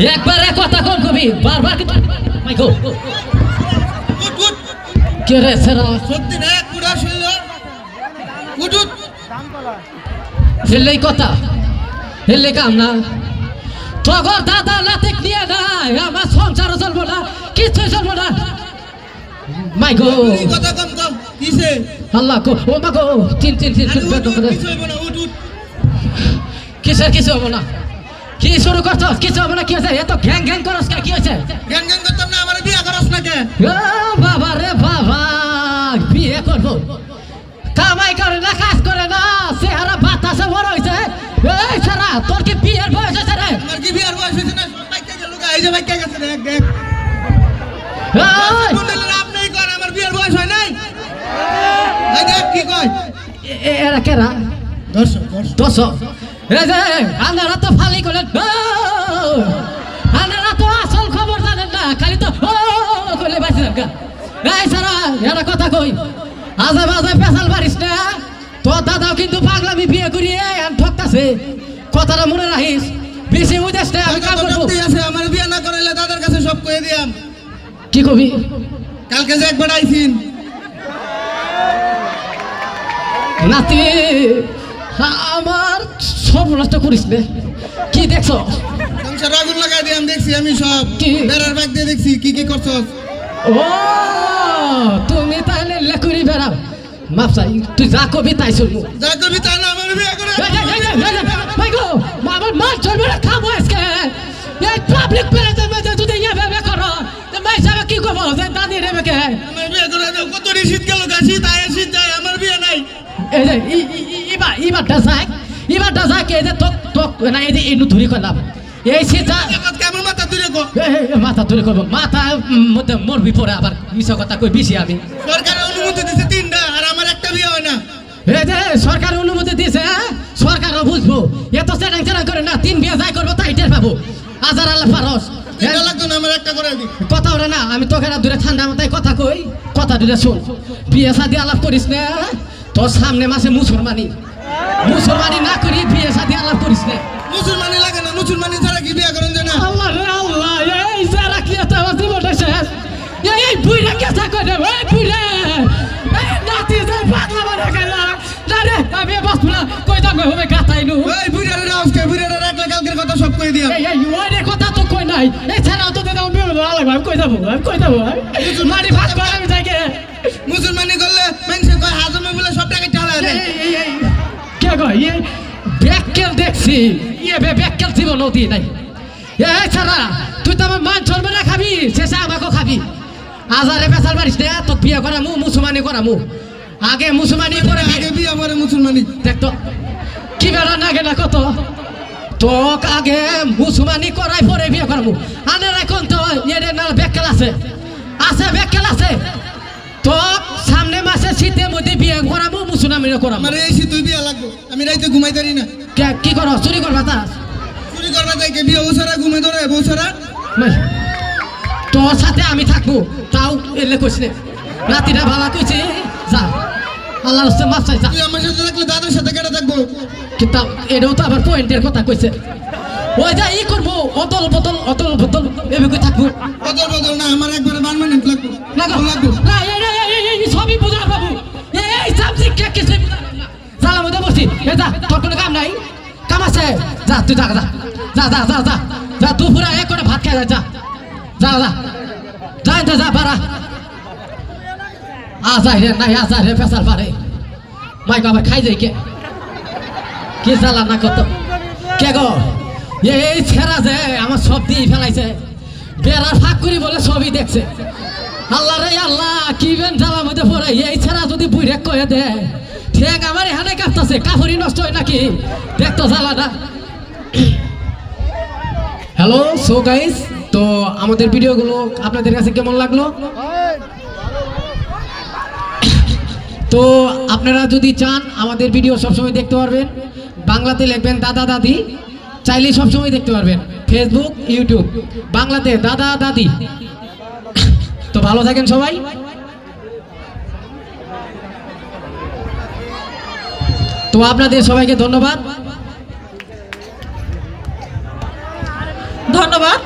একবার এক কথা কোন কবি বারবার মাইকো কে রে সেরা সত্যি না কুড়া শুনল উঠুত ফেললেই কথা ফেললে কাম না তগর দাদা লাতে নিয়ে নাই আমার সংসারও চলবো না কিছু চলবো না মাইকো কথা কম কম কিসে আল্লাহ কো ও মাগো চিন চিন চিন উঠুত কিসের কিছু হবো না কি শুরু করছো কিছু হবে না কি হয়েছে এত ঘ্যাং ঘ্যাং করস কি হয়েছে জ্ঞান জ্ঞান করতাম না আমার বিয়ে করস না কে বাবা রে বাবা বিয়ে করবো কামাই করে না কাজ করে না চেহারা বাতাসে বড় হয়েছে এই সারা তোর কি বিয়ের বয়স হয়েছে রে আমার কি বিয়ের বয়স হয়েছে না বাইকে গেল এই যে বাইকে গেছে দেখ দেখ বললেন আপনি কোন আমার বিয়ের বয়স হয় নাই এই দেখ কি কয় এরা কেরা দর্শক দর্শক এই যে আনারা তো ফালি করলেন আনারা তো আসল খবর জানেন না খালি তো ও করলে বাইছিলেন গা এই সারা এরা কথা কই আজে বাজে পেশাল পারিস না তোর দাদাও কিন্তু পাগলামি বিয়ে করিয়ে ঠকতাছে কথাটা মনে রাখিস বেশি উদেশ না আমি কাম করবো আছে আমার বিয়ে না করাইলে দাদার কাছে সব কয়ে দিয়াম কি কবি কালকে যে একবার আইছিন নাতি আমার সব নষ্ট করিস নে কি দেখছো সংসার আগুন লাগাই দিয়াম দেখছি আমি সব কি? বেড়ার ব্যাগ দিয়ে দেখছি কি কি করছস ও তুমি তাহলে লেকুরি বেড়াও মাপসাই তুই যা কবি তাই শুনবো যা করবি তা না আমার বিয়ে করে আমার মাছ চলবে না খাবো আজকে এই পাবলিক প্লেসের মধ্যে যদি এভাবে করো মাই সাহেব কি করবো দাদি রেবে কে আমার বিয়ে করে দাও কত শীত গেল গা শীত আয় শীত যায় আমার বিয়ে নাই এই যে এবারটা যাক এই যে তোক না এই যে ইনু ধরি করলাম এই সেটা কেমন মাথা তুলে কো মাথা তুলে করবো মাথা মধ্যে মরবি পরে আবার মিশা কথা কই বেশি আমি সরকার অনুমতি দিছে তিনটা আর আমার একটা বিয়ে হয় না এই যে সরকার অনুমতি দিয়েছে সরকারও বুঝবো এত চেরাং চেরাং করে না তিন বিয়ে যাই করবো তাই টের পাবো হাজার আল্লাহ ফারস তিনটা লাগতো না আমার একটা করে দি কথা ওরে না আমি তোকে দূরে ঠান্ডা মাথায় কথা কই কথা দূরে শোন বিয়ে শাদি আলাপ করিস না তোর সামনে মাসে মুসলমানি না করি বিয়ে শাদি আলাপ করিস না মুসলমানি লাগে না মুসলমানি ছাড়া কি বিয়ে করেন যায় না আল্লাহ রে আল্লাহ এই যারা কি এত আমার জীবনটা শেষ এই বুইরা কেসা করে এই বুইরা এই নাতি যে পাগলা বানা গেল না রে আমি বাস না কই দাম হবে গাতাইনু এই বুড়ারে রাউসকে বুড়ারে রাখলে কালকের কথা সব কই দিয়াম এই ওরে কথা তো কই নাই এই ছাড়াও তো দাও বিয়ে না লাগবে আমি কই যাবো মারি ভাত করে আমি যাইকে মুসলমানি করলে মানুষে কয় হাজমে বলে সব টাকা চালা দেয় এই কে কই এই ব্যাককেল দেখছি ব্যাককেল জীবন নদী নাই এই ছাড়া তুই তো আমার মান চলবে না খাবি শেষে আমাকেও খাবি আজারে পেশাল মারিস না তো বিয়ে করামু মুসলমানি করামু আগে মুসলমানি করে আগে বিয়ে করে মুসলমানি দেখ তো কি বেড়া নাগে না কত তোক আগে মুসলমানি করাই পরে বিয়ে করামু আনের এখন তো এর না ব্যাককেল আছে ব্যাককেল আছে তোক সামনে মাসে শীতের মধ্যে বিয়ে করামু মুসলমানি করামু আমার এই তুই বিয়ে লাগবে আমি রাইতে ঘুমাই পারি না কি করো চুরি করবা তা চুরি করবা তাই কে বিয়ে বছরা ঘুমে ধরে বছরা তোর সাথে আমি থাকবো তাও এলে কইস নে নাতিটা ভালো কইছে যা আল্লাহর রাস্তে মাফ চাই যা তুই আমার সাথে থাকলে দাদার সাথে কেটে থাকবো কিন্তু এটাও তো আবার পয়েন্টের কথা কইছে ওই যা ই করবো অতল বদল এভাবে থাকবো বদল বদল না আমার একবারে 1 মিনিট লাগবে লাগবে না এই সবই বুঝা বাবু এই সাবজেক্ট কে কিছু জালা মধ্যে বসি এ যা তোর কোনো কাম নাই কাম আছে যা তুই যা তুই পুরা এক করে ভাত খাই যা বারা আজাই রে পেশাল পারে মাইক আবার খাই যাই কে জ্বালা না কত কে গো এই ছেড়া যে আমার সব দিয়ে ফেলাইছে বেড়ার ফাঁক করি বলে সবই দেখছে আল্লাহ রে আল্লাহ কি বেন জ্বালার মধ্যে পড়ে এই ছেড়া যদি বুড়ে কয়ে দেয় ঠিক আমার এখানে কাঁপতেছে কাপড়ই নষ্ট হয় নাকি দেখতো জ্বালাটা হ্যালো সো গাইস তো আমাদের ভিডিওগুলো আপনাদের কাছে কেমন লাগলো তো আপনারা যদি চান আমাদের ভিডিও সবসময় দেখতে পারবেন বাংলাতে লিখবেন দাদা দাদি চাইলে সবসময় দেখতে পারবেন ফেসবুক ইউটিউব বাংলাতে দাদা দাদি তো ভালো থাকেন সবাই তো আপনাদের সবাইকে ধন্যবাদ ধন্যবাদ।